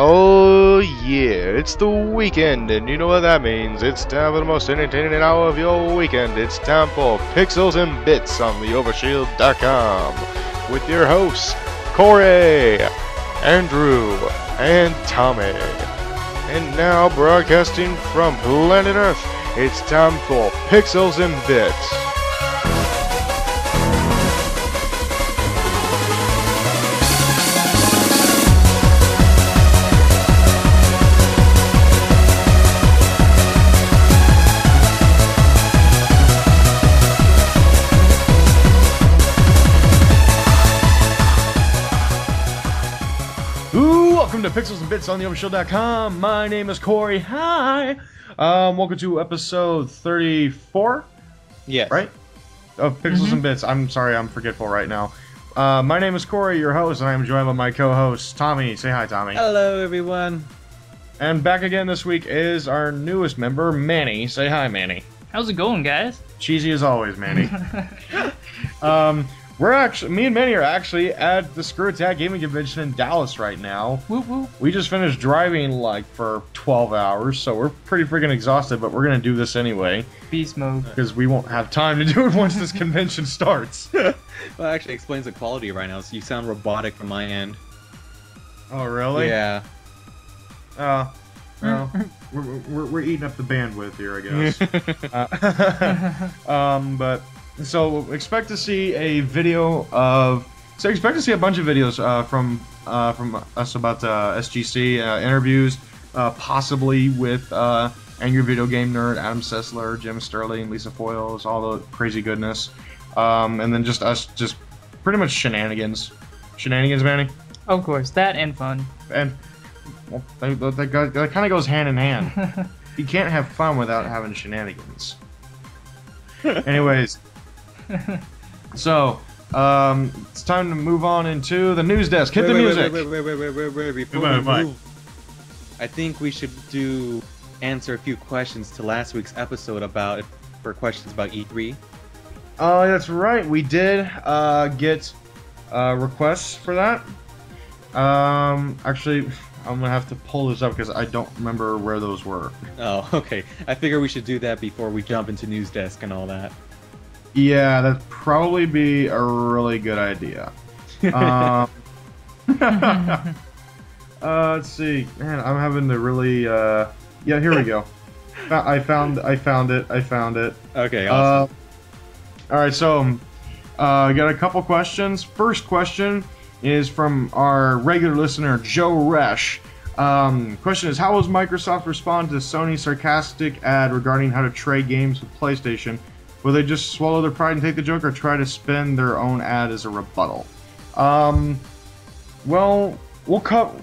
Oh yeah, it's the weekend, and you know what that means. It's time for the most entertaining hour of your weekend. It's time for Pixels and Bits on the Overshield.com with your hosts, Cory, Andrew, and Tommy. And now, broadcasting from planet Earth, it's time for Pixels and Bits. Welcome to Pixels and Bits on the Overshield.com. My name is Cory. Hi. Welcome to episode 34. Yes. Right? Of Pixels and Bits. I'm sorry, I'm forgetful right now. My name is Cory, your host, and I am joined by my co-host, Tommy. Say hi, Tommy. Hello, everyone. And back again this week is our newest member, Manny. Say hi, Manny. How's it going, guys? Cheesy as always, Manny. Me and Manny are actually at the Screw Attack Gaming Convention in Dallas right now. Woo woo. We just finished driving like for 12 hours, so we're pretty freaking exhausted, but we're gonna do this anyway. Beast mode. Because we won't have time to do it once this convention starts. Well, it actually explains the quality right now, so you sound robotic from my end. Oh, really? Yeah. Well, we're eating up the bandwidth here, I guess. But... So expect to see a video of. So expect to see a bunch of videos from us about SGC interviews, possibly with Angry Video Game Nerd, Adam Sessler, Jim Sterling, Lisa Foyles, all the crazy goodness, and then just us, just pretty much shenanigans, Manny. Of course, that and fun. And well, that kind of goes hand in hand. You can't have fun without having shenanigans. Anyways. So, it's time to move on into the news desk. Hit the music. Wait, before we move, I think we should answer a few questions to last week's episode for questions about E3. Oh, that's right. We did get requests for that. Actually, I'm gonna have to pull this up because I don't remember where those were. Oh, okay. I figure we should do that before we jump into news desk and all that. Yeah, that'd probably be a really good idea. Let's see. Man, I'm having to really. Yeah, here we go. I found it. Okay, awesome. All right, so I got a couple questions. First question is from our regular listener, Joe Resch. Question is, how will Microsoft respond to Sony's sarcastic ad regarding how to trade games with PlayStation? Will they just swallow their pride and take the joke, or try to spin their own ad as a rebuttal? Well, we'll cut.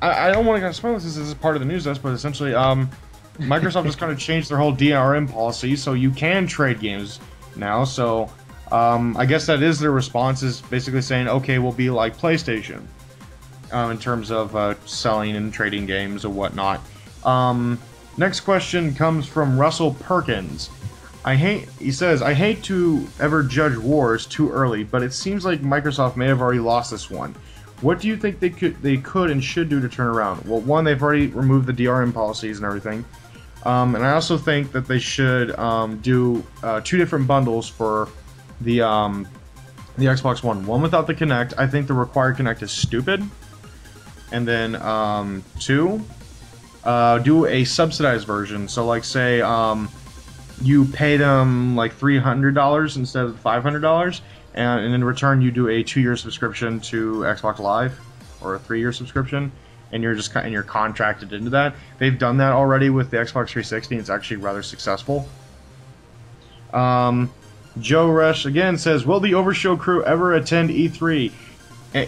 I don't want to spoil this. This is part of the news desk, but essentially, Microsoft just kind of changed their whole DRM policy, so you can trade games now. So, I guess that is their response, is basically saying, okay, we'll be like PlayStation in terms of selling and trading games or whatnot. Next question comes from Russell Perkins. He says, I hate to ever judge wars too early, but it seems like Microsoft may have already lost this one. What do you think they could and should do to turn around? Well, one, they've already removed the DRM policies and everything. And I also think that they should do two different bundles for the Xbox One. One without the Kinect. I think the required Kinect is stupid. And then two, do a subsidized version. So, like, say, you pay them like $300 instead of $500, and in return you do a 2-year subscription to Xbox Live, or a 3-year subscription, and you're contracted into that. They've done that already with the Xbox 360, and it's actually rather successful. Joe Resch again says, will the Overshield crew ever attend E3?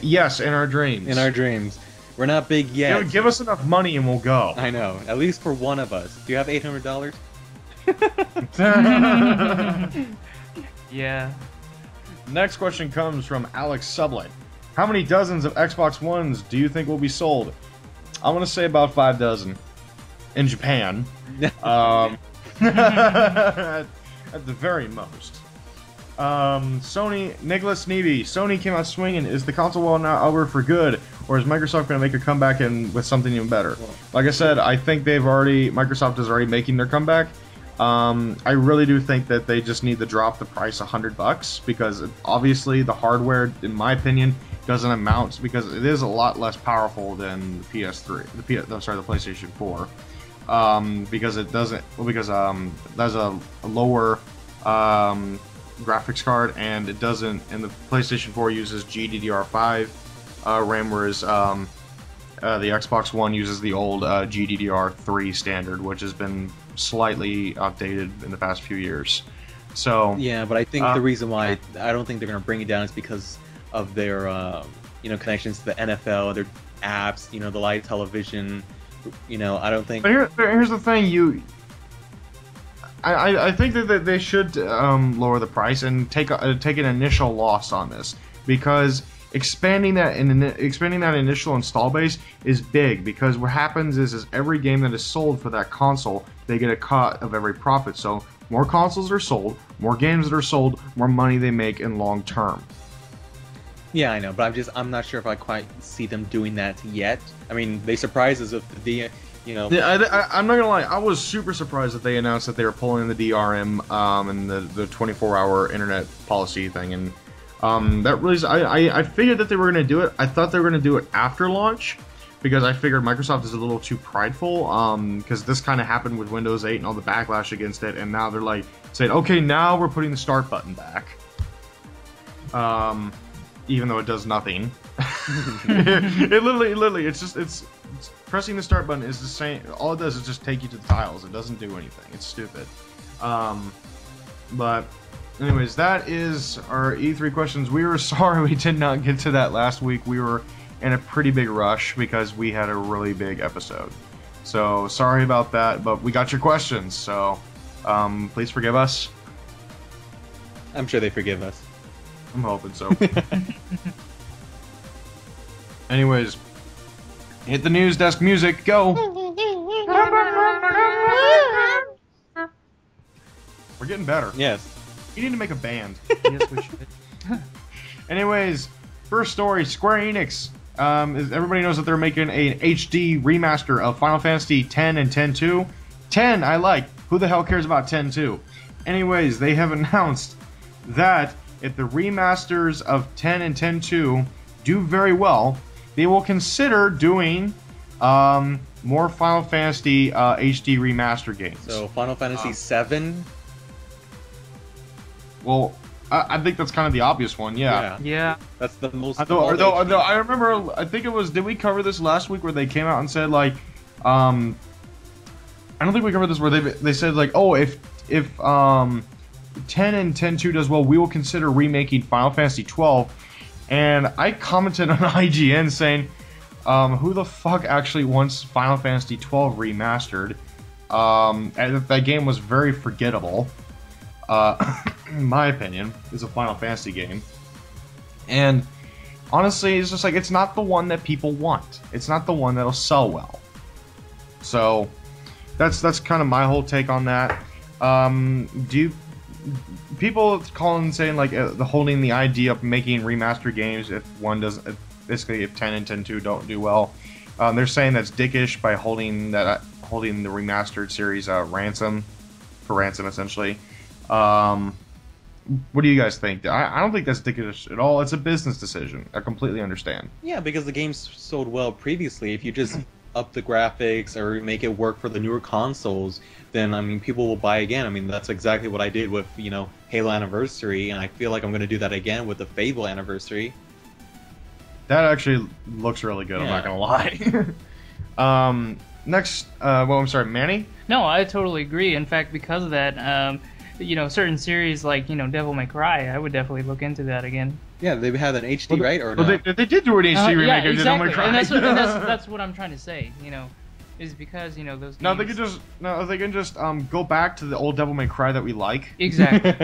Yes, in our dreams. In our dreams. We're not big yet. Give us enough money and we'll go. I know. At least for one of us. Do you have $800? Yeah. Next question comes from Alex Sublet. How many dozens of Xbox Ones do you think will be sold? I want to say about 5 dozen. In Japan. At the very most. Sony, Nicholas Neeby. Sony came out swinging. Is the console war now over for good? or is Microsoft going to make a comeback and with something even better? Like I said, I think Microsoft is already making their comeback. I really do think that they just need to drop the price $100 because obviously the hardware, in my opinion, doesn't amount because it is a lot less powerful than the PS3, the PlayStation 4, because it doesn't, there's a lower graphics card, and it doesn't, and the PlayStation 4 uses GDDR5 RAM, whereas the Xbox One uses the old GDDR3 standard, which has been slightly updated in the past few years. So yeah, but I think the reason why I don't think they're going to bring it down is because of their connections to the NFL, their apps, the live television. I don't think. But here's the thing, I think that they should lower the price and take an initial loss on this, because expanding that initial install base is big, because what happens is every game that is sold for that console, they get a cut of every profit. So more consoles are sold, more games that are sold, more money they make in long term. Yeah, I know, but I'm not sure if I quite see them doing that yet. I mean, they surprised us with the Yeah, I'm not gonna lie. I was super surprised that they announced that they were pulling the DRM and the 24-hour internet policy thing, and that really, I figured that they were gonna do it. I thought they were gonna do it after launch, because I figured Microsoft is a little too prideful. Because this kind of happened with Windows 8 and all the backlash against it, and now they're like saying, okay, now we're putting the start button back. Even though it does nothing. It literally, it's pressing the start button is the same. All it does is just take you to the tiles. It doesn't do anything. It's stupid. But anyways, that is our E3 questions. We were sorry we did not get to that last week. We were in a pretty big rush because we had a really big episode. So sorry about that, but we got your questions. So please forgive us. I'm sure they forgive us. I'm hoping so. Anyways, hit the news desk music, go! We're getting better. Yes. You need to make a band. Yes, we should. Anyways, first story, Square Enix. Everybody knows that they're making an HD remaster of Final Fantasy X and X-2. 10, I like. Who the hell cares about 10-2? Anyways, they have announced that if the remasters of 10 and 10-2 do very well, they will consider doing more Final Fantasy HD remaster games. So Final Fantasy VII? Well, I think that's kind of the obvious one, yeah. Yeah. That's the most... Although I remember, I think it was, did we cover this last week where they came out and said, like, I don't think we covered this where they said, like, oh, if 10 and 10-2 does well, we will consider remaking Final Fantasy 12. And I commented on IGN saying, who the fuck actually wants Final Fantasy 12 remastered? And that game was very forgettable. In my opinion, it's a Final Fantasy game. And honestly, it's just like, it's not the one that people want. It's not the one that'll sell well. So that's kind of my whole take on that. People calling and saying, like, holding the idea of making remaster games if one doesn't, basically if 10 and 10-2 don't do well, they're saying that's dickish by holding the remastered series ransom essentially. What do you guys think? I don't think that's dickish at all. It's a business decision. I completely understand. Yeah, because the game's sold well previously. If you just up the graphics or make it work for the newer consoles, then, I mean, people will buy again. I mean, that's exactly what I did with, Halo Anniversary, and I feel like I'm going to do that again with the Fable Anniversary. That actually looks really good, yeah. I'm not going to lie. Next, I'm sorry, Manny? No, I totally agree. In fact, because of that, certain series like, Devil May Cry, I would definitely look into that again. Yeah, they had an HD, right? Or no? They did do an HD remake yeah, of Devil May Cry. And that's what I'm trying to say, is because, those games... No, they can just go back to the old Devil May Cry that we like. Exactly.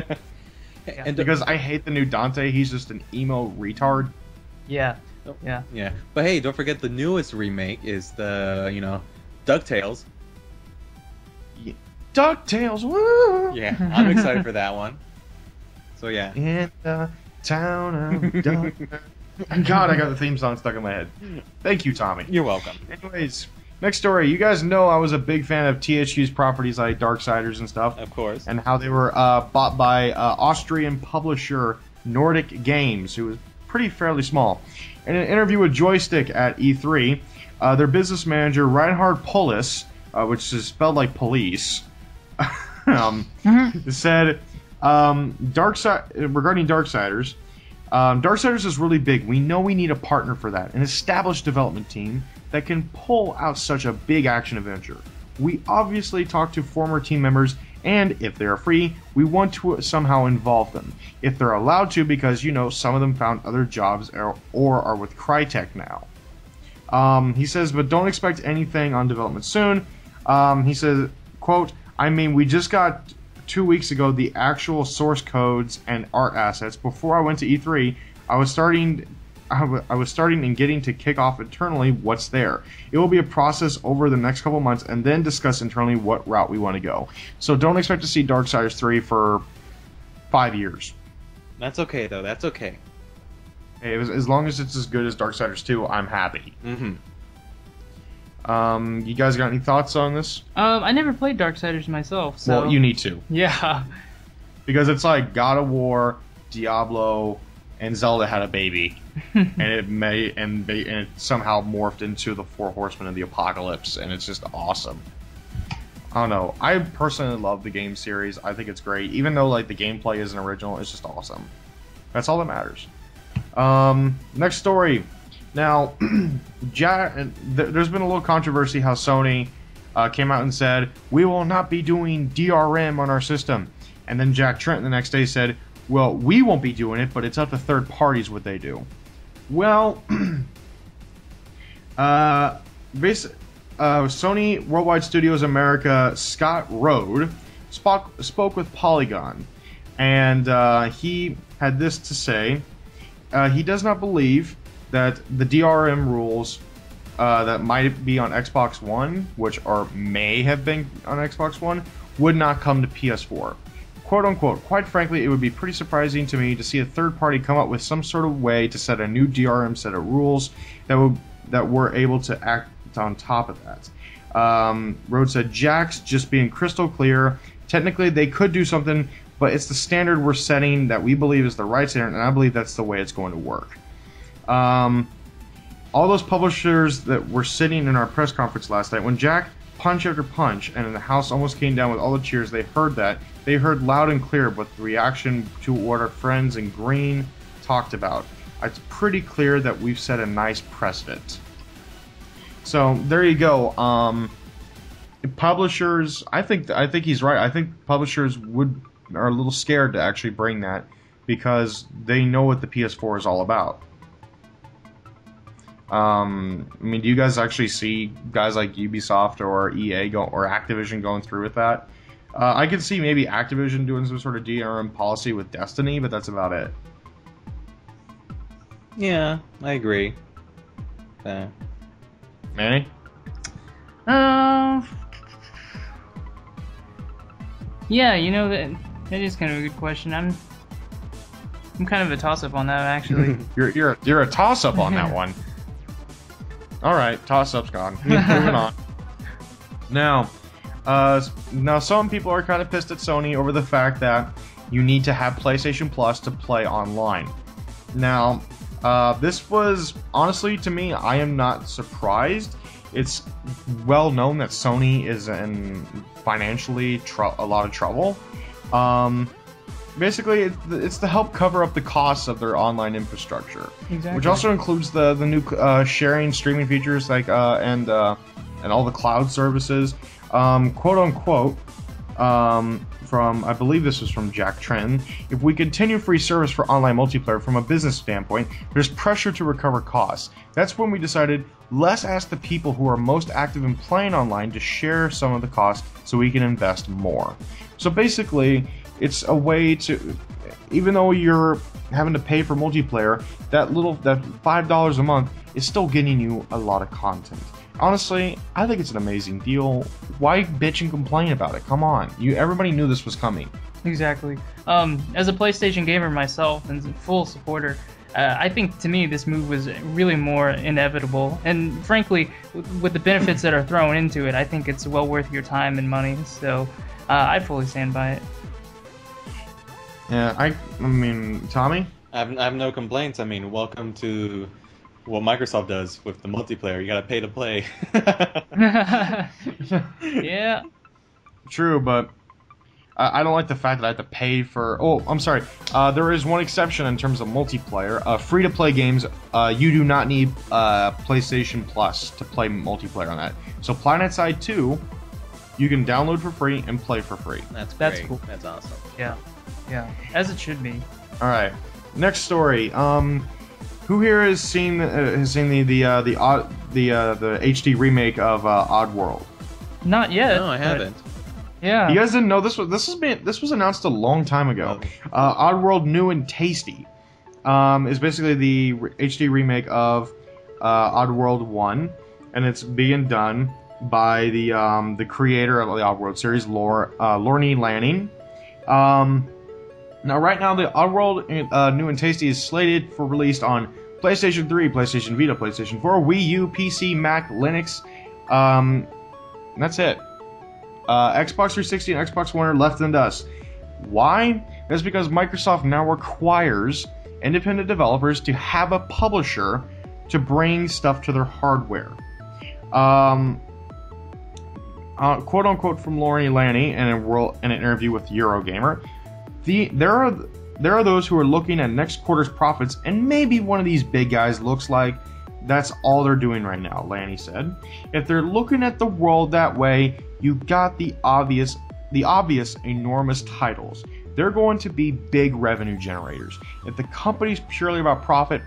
Yeah. And because I hate the new Dante, he's just an emo retard. Yeah. Yeah. Yeah. But hey, don't forget the newest remake is the, DuckTales. Yeah. DuckTales, woo! Yeah, I'm excited for that one. So yeah. In the town of Duck. God, I got the theme song stuck in my head. Thank you, Tommy. You're welcome. Anyways, next story. You guys know I was a big fan of THQ's properties like Darksiders and stuff. Of course. And how they were bought by Austrian publisher Nordic Games, who was fairly small. In an interview with Joystick at E3, their business manager Reinhard Polis, which is spelled like police, said regarding Darksiders. Darksiders is really big. We know we need a partner for that, an established development team that can pull out such a big action adventure. We obviously talked to former team members, and if they are free, we want to somehow involve them. If they're allowed to, because, you know, some of them found other jobs or are with Crytek now. He says, but don't expect anything on development soon. He says, quote, I mean, we just got 2 weeks ago the actual source codes and art assets. Before I went to E3, I was starting and getting to kick off internally what's there. It will be a process over the next couple months and then discuss internally what route we want to go. So don't expect to see Darksiders 3 for 5 years. That's okay, though. That's okay. Hey, as long as it's as good as Darksiders 2, I'm happy. Mm-hmm. You guys got any thoughts on this? I never played Darksiders myself, so... Well, you need to. Yeah. Because it's like God of War, Diablo, and Zelda had a baby. and it somehow morphed into the Four Horsemen of the Apocalypse, and it's just awesome. I don't know. I personally love the game series. I think it's great. Even though like the gameplay isn't original, it's just awesome. That's all that matters. Next story. Now, there's been a little controversy how Sony came out and said, we will not be doing DRM on our system. And then Jack Trent the next day said, well, we won't be doing it, but it's up to third parties what they do. Well, Sony Worldwide Studios America Scott Rode spoke with Polygon, and he had this to say. He does not believe that the DRM rules that might be on Xbox One, which may have been on Xbox One, would not come to PS4. Quote unquote, quite frankly, it would be pretty surprising to me to see a third party come up with some sort of way to set a new DRM set of rules that were able to act on top of that. Rhodes said, Jack's just being crystal clear. Technically, they could do something, but it's the standard we're setting that we believe is the right standard, and I believe that's the way it's going to work. All those publishers that were sitting in our press conference last night, when Jack punch after punch and the house almost came down with all the cheers, they heard that. They heard loud and clear what the reaction to what our friends in green talked about. It's pretty clear that we've set a nice precedent. So there you go. Publishers, I think he's right. I think publishers are a little scared to actually bring that because they know what the PS4 is all about. I mean, do you guys actually see guys like Ubisoft or EA or Activision going through with that? I could see maybe Activision doing some sort of DRM policy with Destiny, but that's about it. Yeah, I agree. Manny? Yeah, you know, that is kind of a good question. I'm kind of a toss-up on that, actually. You're a toss-up on that one. All right, toss-up's gone. Moving on. Now some people are kind of pissed at Sony over the fact that you need to have PlayStation Plus to play online. Now, this was, honestly, to me, I am not surprised. It's well known that Sony is in financially a lot of trouble. Basically, it's to help cover up the costs of their online infrastructure, exactly. Which also includes the new sharing streaming features like and all the cloud services. Quote unquote, from, I believe this was from Jack Trent, if we continue free service for online multiplayer from a business standpoint, there's pressure to recover costs. That's when we decided, let's ask the people who are most active in playing online to share some of the costs so we can invest more. So basically, it's a way to, even though you're having to pay for multiplayer, that $5 a month is still getting you a lot of content. Honestly, I think it's an amazing deal. Why bitch and complain about it? Come on. Everybody knew this was coming. Exactly. As a PlayStation gamer myself and full supporter, I think to me this move was really more inevitable, and frankly, with the benefits that are thrown into it, I think it's well worth your time and money. So I fully stand by it. Yeah, I mean, Tommy? I have no complaints. I mean, welcome to what Microsoft does with the multiplayer. You gotta pay to play. Yeah. True, but I don't like the fact that I have to pay for... Oh, I'm sorry. There is one exception in terms of multiplayer. Free-to-play games, you do not need PlayStation Plus to play multiplayer on that. So PlanetSide 2, you can download for free and play for free. That's cool. That's awesome. Yeah. Yeah. As it should be. All right. Next story. Who here has seen the HD remake of Oddworld? Not yet. No, I haven't. Yeah. You guys didn't know this was announced a long time ago. Oddworld New and Tasty is basically the HD remake of Oddworld 1, and it's being done by the creator of the Oddworld series, Lorne Lanning. Now, right now, the Oddworld New and Tasty is slated for release on PlayStation 3, PlayStation Vita, PlayStation 4, Wii U, PC, Mac, Linux. And that's it. Xbox 360 and Xbox One are left in dust. Why? That's because Microsoft now requires independent developers to have a publisher to bring stuff to their hardware. Quote unquote from Lorne Lanning in an interview with Eurogamer, there are those who are looking at next quarter's profits, and maybe one of these big guys looks like that's all they're doing right now, Lanny said. If they're looking at the world that way, you got the obvious enormous titles. They're going to be big revenue generators. If the company's purely about profit,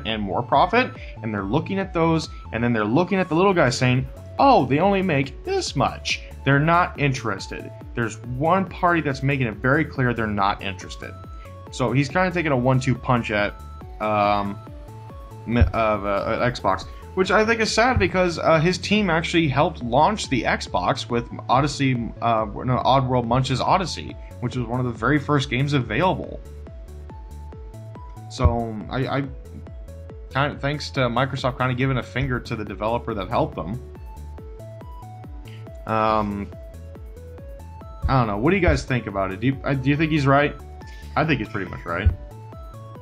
and more profit, and they're looking at those, and then they're looking at the little guys saying, oh, they only make this much, they're not interested. There's one party that's making it very clear they're not interested. So he's kind of taking a 1-2 punch at Xbox, which I think is sad because his team actually helped launch the Xbox with Oddworld Munch's Odyssey, which was one of the very first games available. So I kind of, thanks to Microsoft kind of giving a finger to the developer that helped them. I don't know. What do you guys think about it? Do you think he's right? I think he's pretty much right.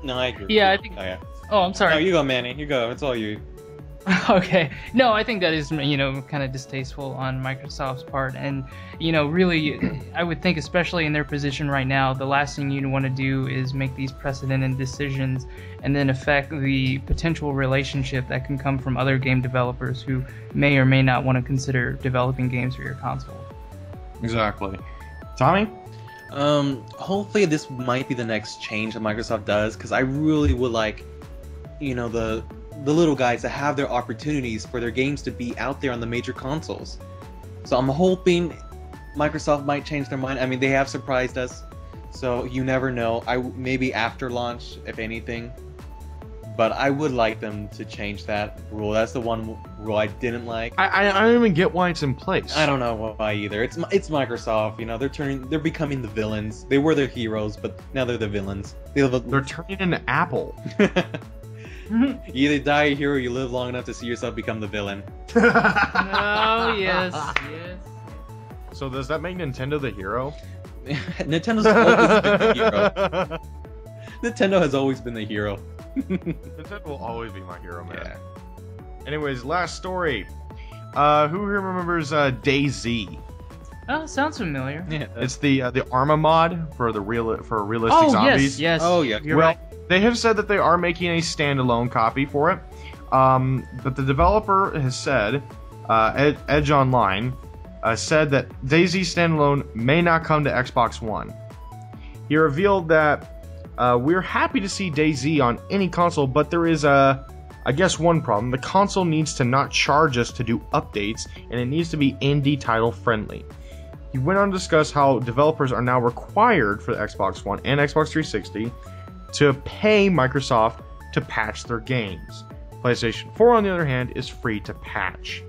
No, I agree. Yeah, I think. Oh, yeah. Oh, I'm sorry. No, you go, Manny. You go. It's all you. Okay. No, I think that is, kind of distasteful on Microsoft's part. And, really, I would think, especially in their position right now, the last thing you'd want to do is make these precedented decisions and then affect the potential relationship that can come from other game developers who may or may not want to consider developing games for your console. Exactly. Tommy? Hopefully this might be the next change that Microsoft does, because I really would like, the little guys to have their opportunities for their games to be out there on the major consoles. So I'm hoping Microsoft might change their mind. I mean, they have surprised us, so you never know. Maybe after launch, if anything. But I would like them to change that rule. That's the one rule I didn't like. I don't even get why it's in place. I don't know why either. It's Microsoft. They're becoming the villains. They were the heroes, but now they're the villains. They're turning into Apple. You either die a hero, or you live long enough to see yourself become the villain. Oh yes, yes. So does that make Nintendo the hero? Nintendo's always been the hero. Nintendo has always been the hero. Nintendo will always be my hero, man. Yeah. Anyways, last story. Who here remembers DayZ? Oh, sounds familiar. Yeah, it's the Arma mod for realistic zombies. Yes. Oh yeah. You're right. They have said that they are making a standalone copy for it, but the developer has said, Edge Online, said that DayZ standalone may not come to Xbox One. He revealed that we're happy to see DayZ on any console, but there is I guess one problem. The console needs to not charge us to do updates, and it needs to be indie title friendly. He went on to discuss how developers are now required for the Xbox One and Xbox 360 to pay Microsoft to patch their games. PlayStation 4, on the other hand, is free to patch.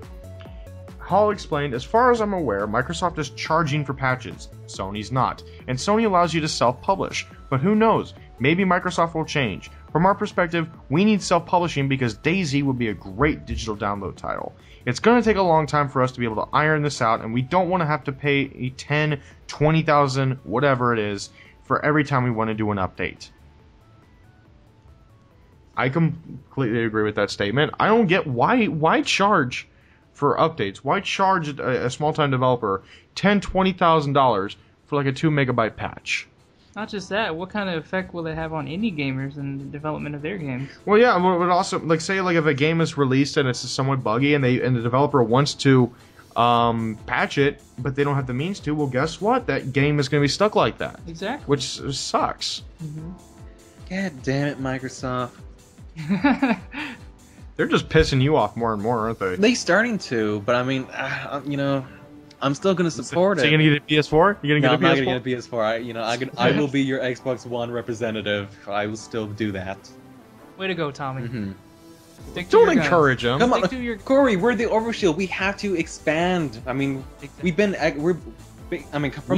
Hall explained, as far as I'm aware, Microsoft is charging for patches. Sony's not. And Sony allows you to self-publish. But who knows? Maybe Microsoft will change. from our perspective, we need self-publishing because DayZ would be a great digital download title. It's going to take a long time for us to be able to iron this out, and we don't want to have to pay a 10, 20,000, whatever it is, for every time we want to do an update. I completely agree with that statement. I don't get why charge for updates. Why charge a small-time developer $10,000-$20,000 for like a 2 megabyte patch? Not just that, what kind of effect will it have on indie gamers and the development of their games? Well, yeah, but also, like, say, like, if a game is released and it's somewhat buggy and the developer wants to patch it, but they don't have the means to, well, guess what? That game is going to be stuck like that. Exactly. Which sucks. Mm-hmm. God damn it, Microsoft. They're just pissing you off more and more, aren't they? They starting to, but I mean, you know, I'm still gonna support it. So you're gonna get a PS4? You're gonna get a PS4? I'm not gonna get a PS4. I will be your Xbox One representative. I will still do that. Way to go, Tommy. Mm-hmm. Don't encourage him. Come on, Cory. We're the Overshield. We have to expand. I mean, from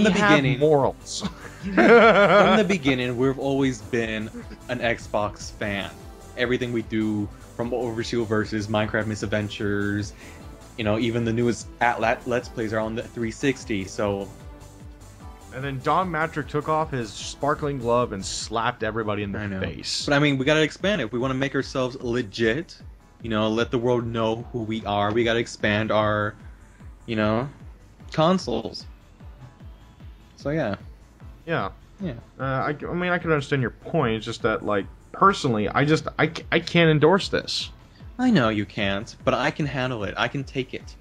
the beginning. Morals. From the beginning, we've always been an Xbox fan. Everything we do, from Overshield versus Minecraft Misadventures, you know, even the newest Let's Plays are on the 360. So, and then Don Matrick took off his sparkling glove and slapped everybody in the face. But I mean, we gotta expand it. If we want to make ourselves legit, you know, let the world know who we are. We gotta expand our, you know, consoles. So yeah. Yeah. Yeah. I mean, I can understand your point. It's just that, like, personally, I can't endorse this. I know you can't, but I can handle it. I can take it.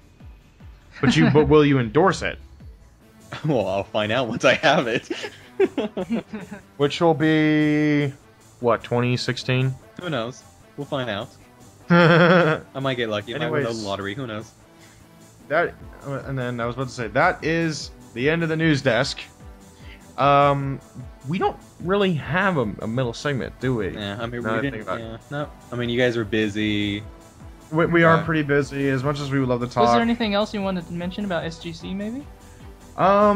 But will you endorse it? Well, I'll find out once I have it. Which will be what, 2016? Who knows? We'll find out. I might get lucky. I might win the lottery. Who knows? And then I was about to say that is the end of the news desk. We don't really have a middle segment, do we? Yeah, I mean, we didn't. Yeah, no, I mean, you guys are busy. We are pretty busy, as much as we would love to talk. Was there anything else you wanted to mention about SGC, maybe? I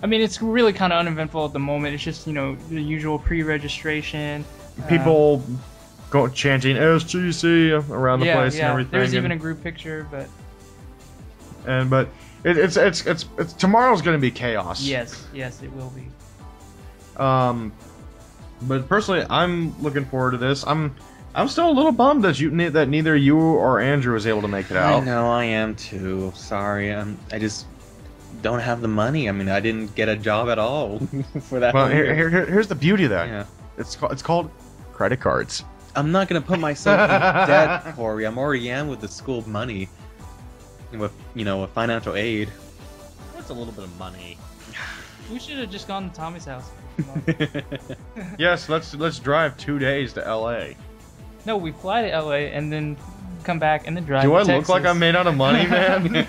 mean, it's really kind of uneventful at the moment. It's just, you know, the usual pre-registration. People go chanting SGC around the place and everything. There's even a group picture, but it's tomorrow's going to be chaos. Yes, it will be. But personally, I'm looking forward to this. I'm still a little bummed that that neither you or Andrew was able to make it out. I know, I am too. Sorry, I just don't have the money. I mean, I didn't get a job at all for that. Well, here's the beauty of that. Yeah. It's called credit cards. I'm not gonna put myself in debt, Cory. I'm already am with the school money, and with financial aid. That's a little bit of money. We should have just gone to Tommy's house. Yes, let's drive 2 days to LA. No, we fly to LA and then come back and then drive. Do I to look like I'm made out of money, man?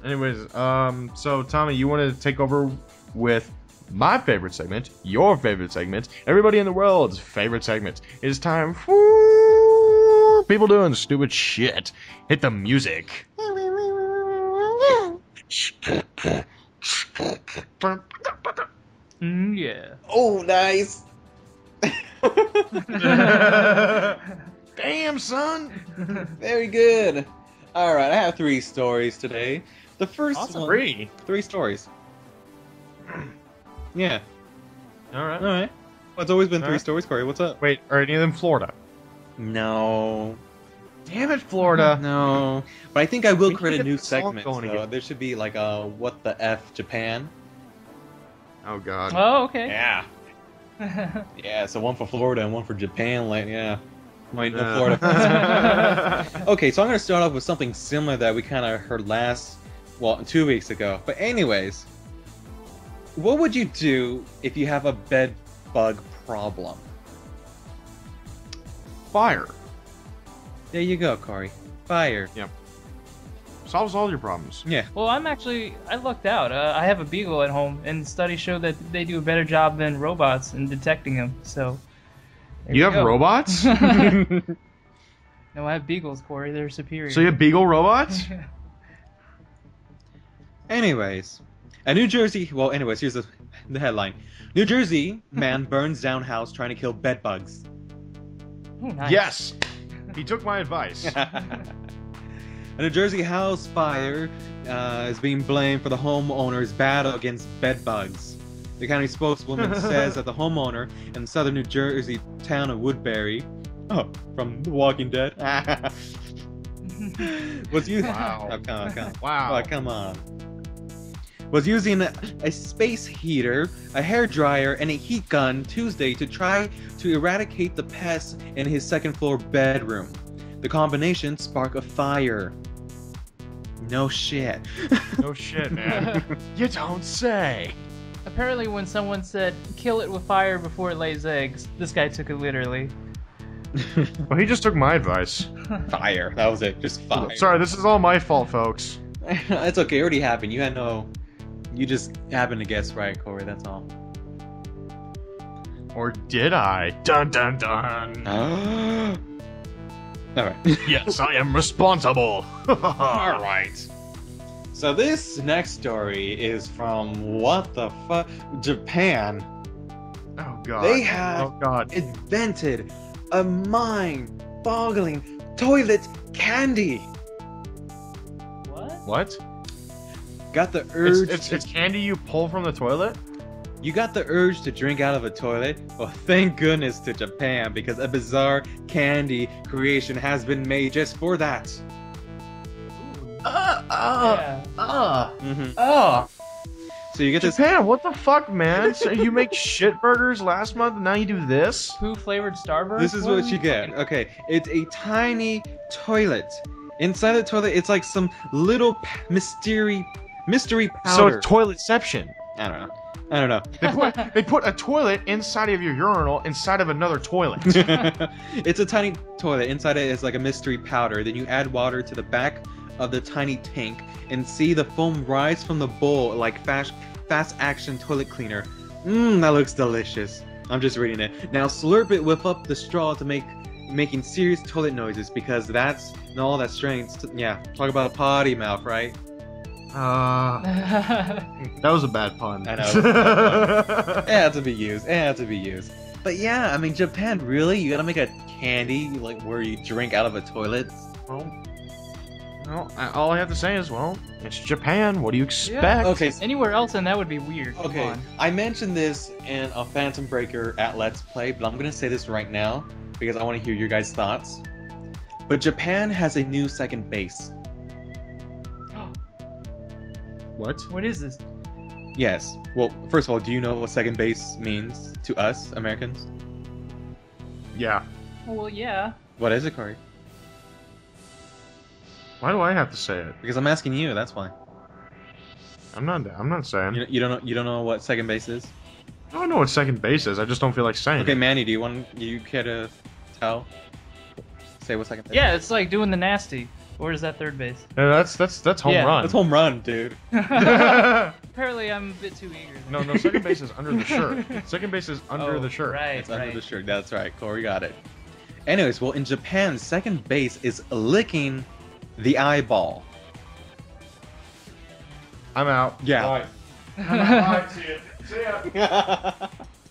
Anyways, so Tommy, you want to take over with my favorite segment, your favorite segment, everybody in the world's favorite segment. It's time for people doing stupid shit. Hit the music. Yeah. Oh, nice. Damn, son. Very good. All right, I have 3 stories today. The first Awesome. one. 3 stories. Yeah. All right. All right. Well, it's always been All 3 right. stories, Cory. What's up? Wait, are any of them Florida? No. Damn it, Florida. No. But I think I will We create need a to new get the song segment. going So again. there should be like a What the F Japan. Oh, God. Oh, okay. Yeah. Yeah, so one for Florida and one for Japan. Like, yeah. Wait, no, Yeah. Florida. Okay, so I'm going to start off with something similar that we kind of heard 2 weeks ago. But anyways, what would you do if you have a bed bug problem? Fire. There you go, Cory. Fire. Solves all your problems. Yeah. Well, I lucked out. I have a beagle at home, and studies show that they do a better job than robots in detecting them. So, there You we have go. robots? No, I have beagles, Cory. They're superior. So you have beagle robots? Anyways, a New Jersey. Well, anyways, here's the The headline: New Jersey man burns down house trying to kill bed bugs. Oh, nice. Yes, he took my advice. A New Jersey house fire is being blamed for the homeowner's battle against bed bugs. The county spokeswoman says that the homeowner in the southern New Jersey town of Woodbury, from The Walking Dead, was using. Wow. Oh, come on. Was using a space heater, a hairdryer, and a heat gun Tuesday to try to eradicate the pests in his second-floor bedroom. The combination sparked a fire. No shit. No shit, man. You don't say. Apparently, when someone said, kill it with fire before it lays eggs, this guy took it literally. Well, he just took my advice. Fire. That was it. Just fire. Sorry, this is all my fault, folks. It's okay. It already happened. You had no... You just happened to guess right, Corey. That's all. Or did I? Dun dun dun. Alright. Yes, I am responsible. Alright. So this next story is from what the fuck? Japan. Oh god. They have Oh god. invented a mind-boggling toilet candy. What? What? Got the urge. It's candy you pull from the toilet? You got the urge to drink out of a toilet? Well, thank goodness to Japan, because a bizarre candy creation has been made just for that. Yeah. So you get this. Japan, what the fuck, man? So you make shit burgers last month and now you do this? Poo flavored Starburst? This is what you get. Okay, it's a tiny toilet. Inside the toilet, it's like some little mystery So powder. it's toiletception. I don't know. They put a toilet inside of your urinal inside of another toilet. It's a tiny toilet. Inside it is like a mystery powder. Then you add water to the back of the tiny tank and see the foam rise from the bowl like fast action toilet cleaner. That looks delicious. I'm just reading it. Now slurp it, whip up the straw to making serious toilet noises, because that's all that strength. Yeah, talk about a potty mouth, right? That was a bad pun. I know. It had to be used. It had to be used. But yeah, I mean, Japan, really? You gotta make a candy like where you drink out of a toilet? Well, all I have to say is, well, it's Japan. What do you expect? Yeah. Okay. Anywhere else, and that would be weird. Come Okay, on. I mentioned this in a Phantom Breaker at Let's Play, but I'm gonna say this right now because I want to hear your guys' thoughts. But Japan has a new second base. What? What is this? Yes. Well, first of all, do you know what second base means to us Americans? Yeah. Well, yeah. What is it, Corey? Why do I have to say it? Because I'm asking you. That's why. I'm not saying. You don't know what second base is? I don't know what second base is. I just don't feel like saying Okay, it. Manny, do you care to tell? Say what second base? Yeah, it's like doing the nasty. Or is that third base? That's home Yeah, run. That's home run, dude. Apparently, I'm a bit too eager. No, second base is under the shirt. Second base is under the shirt. Right, It's under the shirt. That's right. Corey got it. Anyways, well, in Japan, second base is licking the eyeball. I'm out. Yeah. Bye. I'm out. Bye. See ya.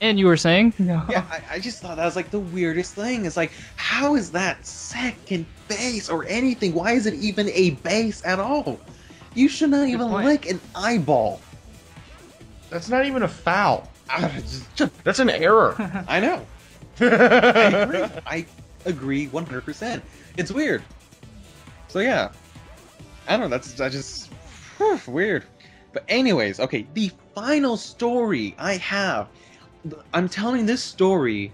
And you were saying? No. Yeah, I just thought that was like the weirdest thing. It's like, how is that second base or anything? Why is it even a base at all? You should not even point. lick an eyeball. That's not even a foul. That's an error. I know. I agree 100%. It's weird. So yeah, I don't know. I just weird. But anyways, okay. The final story I have. I'm telling this story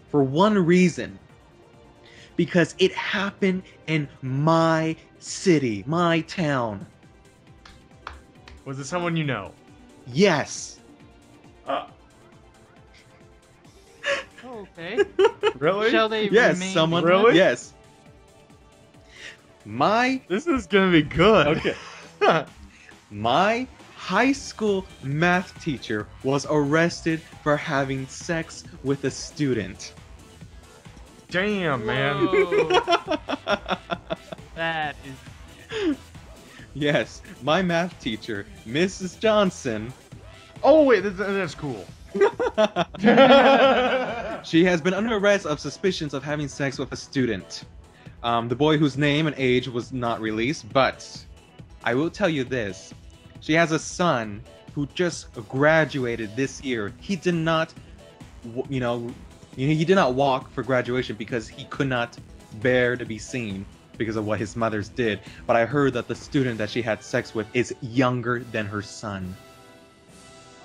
for one reason. Because it happened in my city, my town. Was it someone you know? Yes. Okay. Really? Shall they Yes, remain someone. Really? Yes. My This is gonna be good. Okay. My high school math teacher was arrested for having sex with a student. Damn, man. Whoa. That is... Yes, my math teacher, Mrs. Johnson, Oh wait, that's cool. She has been under arrest of suspicions of having sex with a student. The boy whose name and age was not released, but I will tell you this. She has a son who just graduated this year. He did not, he did not walk for graduation because he could not bear to be seen because of what his mother's did. But I heard that the student that she had sex with is younger than her son.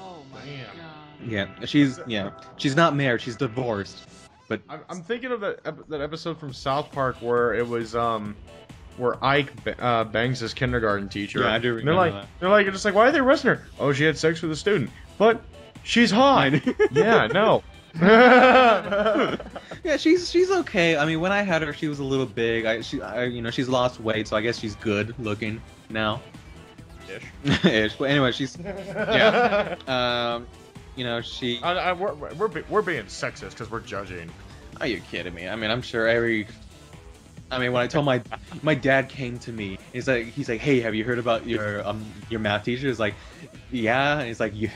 Oh my Damn. god. She's not married. She's divorced. But I'm thinking of that episode from South Park where it was where Ike bangs his kindergarten teacher. Yeah, I do remember that. They're like, just like, why are they arresting her? Oh, she had sex with a student, but she's hot. Yeah, no. Yeah, she's okay. I mean, when I had her, she was a little big. She's lost weight, so I guess she's good looking now. Ish. But anyway, she's yeah. She. We're being sexist because we're judging. Are you kidding me? I mean, I'm sure when I told my dad came to me, he's like, hey, have you heard about your math teacher? He's like, yeah. And he's like, he's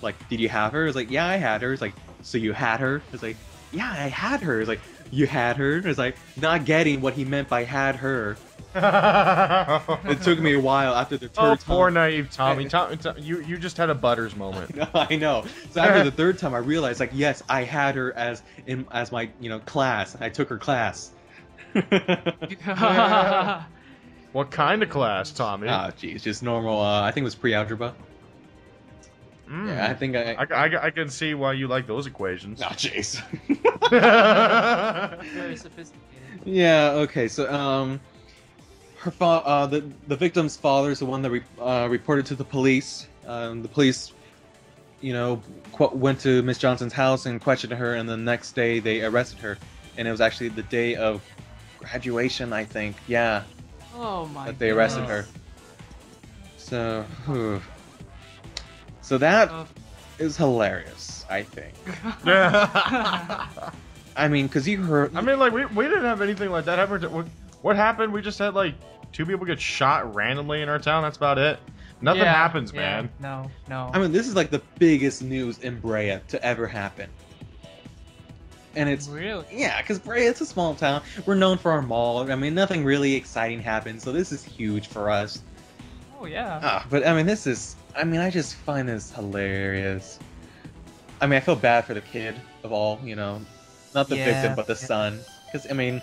like, did you have her? He's like, yeah, I had her. He's like, so you had her? He's like, yeah, I had her. He's like, you had her? He's like, not getting what he meant by had her. It took me a while after the third time. Poor naive Tommy. You just had a Butters moment. I know. So after the third time, I realized, like, yes, I had her as my class. I took her class. What kind of class, Tommy? Oh, jeez, just normal. I think it was pre-algebra. Yeah, I think I can see why you like those equations. Oh, jeez. Very sophisticated. Yeah. Okay. So, the victim's father is the one that reported to the police. The police, went to Miss Johnson's house and questioned her, and the next day they arrested her. And it was actually the day of graduation, I think. Yeah. Oh my. That they arrested her. So, so that is hilarious, I think. I mean, because you heard. I mean, like we didn't have anything like that happen. What happened? We just had like 2 people get shot randomly in our town. That's about it. Nothing happens, man. No. I mean, this is like the biggest news in Brea to ever happen. And it's really, yeah, because Brea, it's a small town. We're known for our mall. I mean, nothing really exciting happens, so this is huge for us. Oh yeah. But I mean, I just find this hilarious. I mean, I feel bad for the kid of all, not the victim, but the son. Because I mean,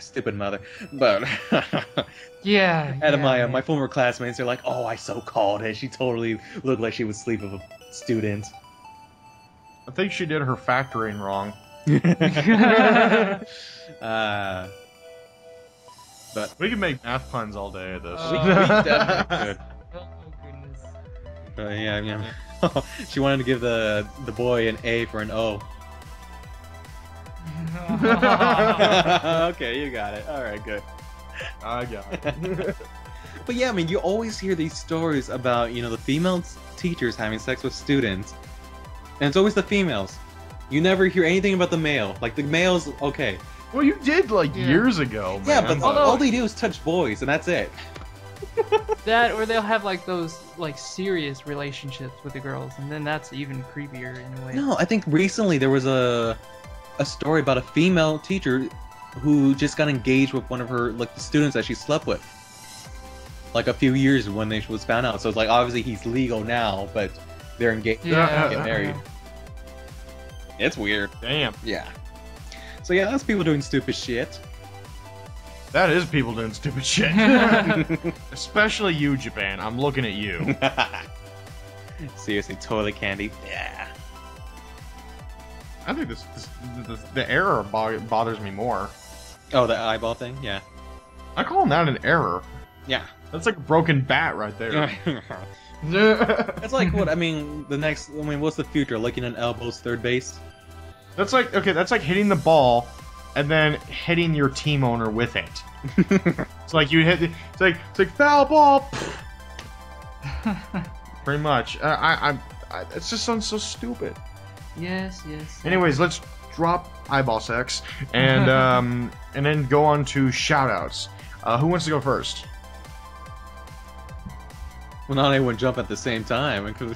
stupid mother. But yeah. Out of my former classmates, they're like, "Oh, I so called it. She totally looked like she was asleep with a student." I think she did her factoring wrong. But we can make math puns all day at this. we definitely could. Oh goodness. Yeah. She wanted to give the boy an A for an O. Okay, you got it. All right, good. I got it. But yeah, I mean, you always hear these stories about the female teachers having sex with students. And it's always the females. You never hear anything about the male. Like, the males, okay. Well, you did, years ago, man. Yeah, but all they do is touch boys, and that's it. That, or they'll have, those, serious relationships with the girls, and then that's even creepier in a way. No, I think recently there was a story about a female teacher who just got engaged with one of her, the students that she slept with. A few years when they was found out. So it's obviously he's legal now, but they're engaged. Yeah. Get married. It's weird. Damn. Yeah. So yeah, that's people doing stupid shit. That is people doing stupid shit. Especially you, Japan. I'm looking at you. Seriously, toilet candy. Yeah. I think the error bothers me more. Oh, the eyeball thing? Yeah. I call that an error. Yeah. That's like a broken bat right there. It's like what? I mean, what's the future? Looking at elbows, third base? That's like hitting the ball and then hitting your team owner with it. It's like you hit. It's like foul ball. Pretty much. It just sounds so stupid. Yes. Anyways, let's drop eyeball sex and then go on to shoutouts. Who wants to go first? Well, not anyone jump at the same time. You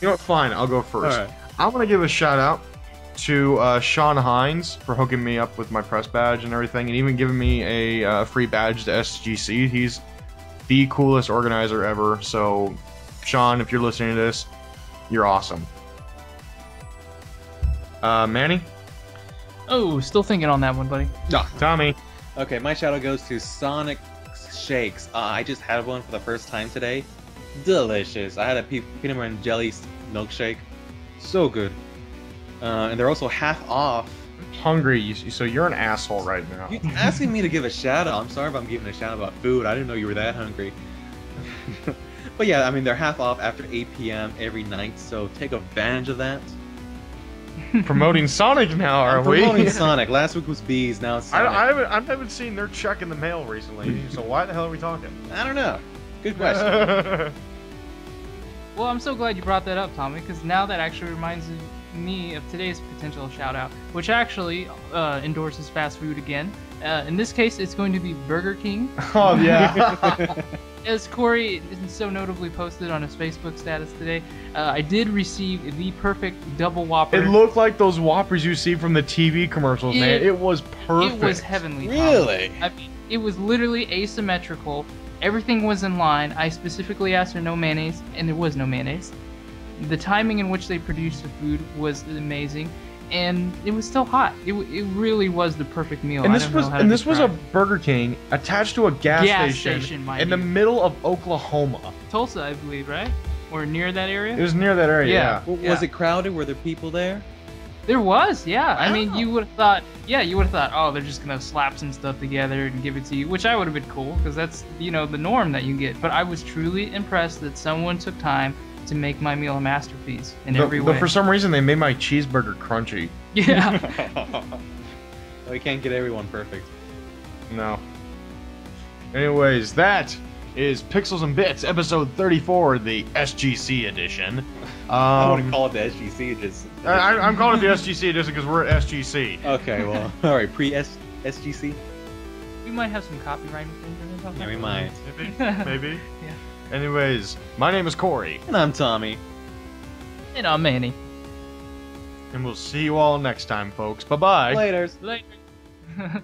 know what? Fine, I'll go first. Alright. I want to give a shout out to Sean Hines for hooking me up with my press badge and everything, and even giving me a free badge to SGC. He's the coolest organizer ever. So, Sean, if you're listening to this, you're awesome. Manny? Oh, still thinking on that one, buddy. Tommy? Okay, my shout out goes to Sonic Shakes. I just had one for the first time today. Delicious. I had a peanut butter and jelly milkshake. So good. And they're also half off. Hungry, so you're an asshole right now. You're asking me to give a shout out. I'm sorry if I'm giving a shout out about food. I didn't know you were that hungry. But yeah, I mean, they're half off after 8 p.m. every night, so take advantage of that. Promoting Sonic now, are we? Promoting Sonic. Last week was Bees, now it's Sonic. I haven't seen their check in the mail recently, so why the hell are we talking? I don't know. Good question. Well, I'm so glad you brought that up, Tommy, because now that actually reminds me of today's potential shout out, which actually endorses fast food again. In this case, it's going to be Burger King. Oh, yeah. As Cory so notably posted on his Facebook status today, I did receive the perfect double Whopper. It looked like those Whoppers you see from the TV commercials, man. It was perfect. It was heavenly. Really? Tommy. I mean, it was literally asymmetrical. Everything was in line. I specifically asked for no mayonnaise, and there was no mayonnaise. The timing in which they produced the food was amazing, and it was still hot. It really was the perfect meal. And this was a Burger King attached to a gas station in the middle of Oklahoma. Tulsa, I believe, right? Or near that area? It was near that area, yeah. Was it crowded? Were there people there? There was, yeah. I mean, you would have thought, oh, they're just gonna slap some stuff together and give it to you, which I would have been cool, because that's, the norm that you get. But I was truly impressed that someone took time to make my meal a masterpiece in every way. But for some reason, they made my cheeseburger crunchy. Yeah. We can't get everyone perfect. No. Anyways, that is Pixels and Bits, episode 34, the SGC edition. I wouldn't call it the SGC edition. I'm calling it the SGC edition because we're at SGC. Okay, well, alright, pre-SGC? We might have some copyright infringement or something. Yeah, we might. Maybe. Yeah. Anyways, my name is Cory. And I'm Tommy. And I'm Manny. And we'll see you all next time, folks. Bye-bye. Laters. Later.